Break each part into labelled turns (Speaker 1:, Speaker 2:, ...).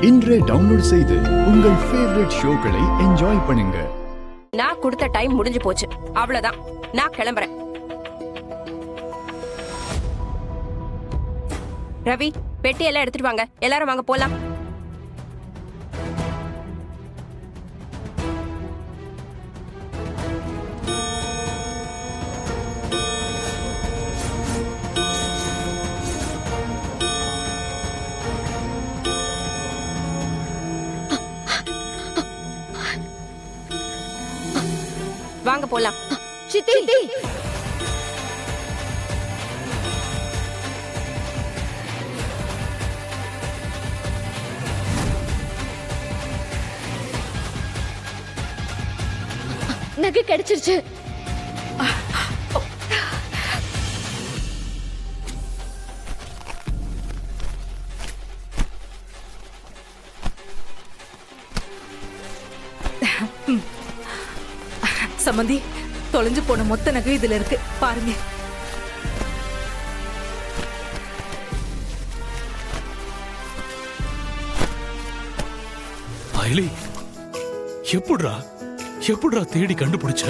Speaker 1: இன்றே டவுன்லோட் செய்து உங்கள் ஃபேவரட் ஷோக்களை என்ஜாய் பண்ணுங்க.
Speaker 2: நான் கொடுத்த டைம் முடிஞ்சு போச்சு, அவ்வளவுதான். நான் கிளம்புறேன். ரவி, பெட்டி எல்லாம் எடுத்துட்டு வாங்க. எல்லாரும் வாங்க போலாம். வாங்க போலாம்.
Speaker 3: சித்தி நகை கிடைச்சிருச்சு.
Speaker 4: சம்மந்தி, தொலைஞ்சு போன மொத்த நகை இதுல இருக்கு பாருங்க.
Speaker 5: அயலி, எப்படிடா தேடி கண்டுபிடிச்ச?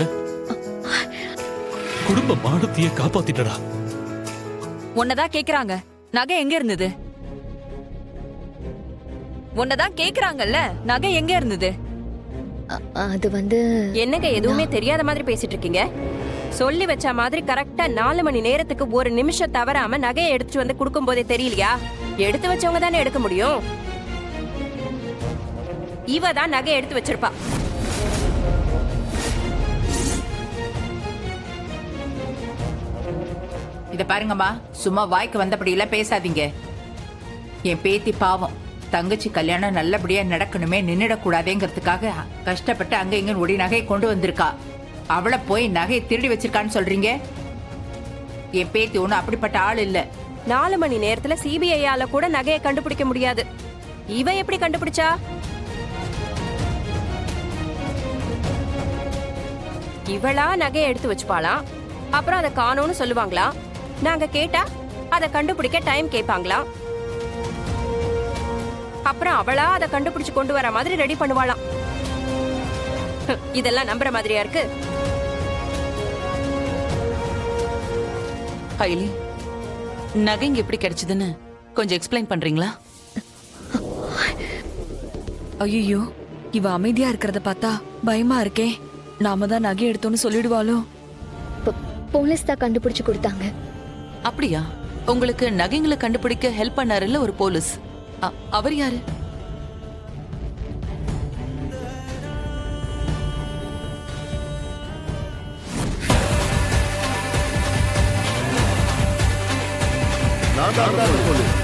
Speaker 5: குடும்ப மானத்தையே காப்பாத்திட்டடா.
Speaker 4: உன்னதான் கேக்குறாங்க, நகை எங்க இருந்தது? உன்னதான் கேக்குறாங்கல்ல, நகை எங்க இருந்தது?
Speaker 3: அது வந்து
Speaker 2: என்னங்க எதுவுமே தெரியாத மாதிரி பேசிட்டு இருக்கீங்க? சொல்லி வச்ச மாதிரி கரெக்டா 4 மணி நேரத்துக்கு ஒரு நிமிஷம் தவறாம நகையை எடுத்துட்டு வந்து கொடுக்கும் போதே தெரியலையா? எடுத்து வச்சவங்க தானே எடுக்க முடியும். இவ தான் நகை எடுத்து வச்சிருப்பா.
Speaker 6: இத பாருங்கம்மா, சும்மா வாய்க்கு வந்தபடி எல்லாம் பேசாதீங்க. என் பேத்தி பாவம், தங்கச்சி கல்யாணம் நல்லபடியா நடக்கணுமே, நின்னுடக்கூடாதேங்கிறதுக்காக கஷ்டப்பட்டு அங்க இங்க ஒடி நகையை கொண்டு வந்திருக்கா. அவளை போய் நகையை திருடி வச்சிருக்கான்னு சொல்றீங்க? என் பேத்தி ஒண்ணு அப்படிப்பட்ட ஆள் இல்ல.
Speaker 2: 4 மணி நேரத்துல சிபிஐயால கூட நகையை கண்டுபிடிக்க முடியாது. இவ எப்படி கண்டுபிடிச்சா? இவளா நகையை எடுத்து வச்சுப்பாளாம், அப்புறம் அதை காணோம்னு சொல்லுவாங்களா? நாங்க கேட்டா அதை கண்டுபிடிக்க டைம் கேட்பாங்களாம். அப்புறம் அவளா அதை கண்டுபிடிச்சு கொண்டு வர மாதிரி ரெடி பண்ணுவாளாம். இதெல்லாம் நம்புற மாதிரியா இருக்கு?
Speaker 7: ஐலி, நகைங்க எப்படி கிடைச்சதுன்னு கொஞ்சம் எக்ஸ்பிளைன் பண்றீங்களா?
Speaker 4: ஐயோ, இவ அமைதியா இருக்கிறத பார்த்தா பயமா இருக்கே. நாம தான் நகை எடுத்தோம்னு சொல்லிடுவாளோ?
Speaker 3: போலீஸ் தான் கண்டுபிடிச்சு கொடுத்தாங்க.
Speaker 7: அப்படியா? உங்களுக்கு நகைங்களை கண்டுபிடிக்க ஹெல்ப் பண்ணாருல்ல ஒரு போலீஸ், அவர் யாரு?
Speaker 1: நான் தான் போலீஸ்.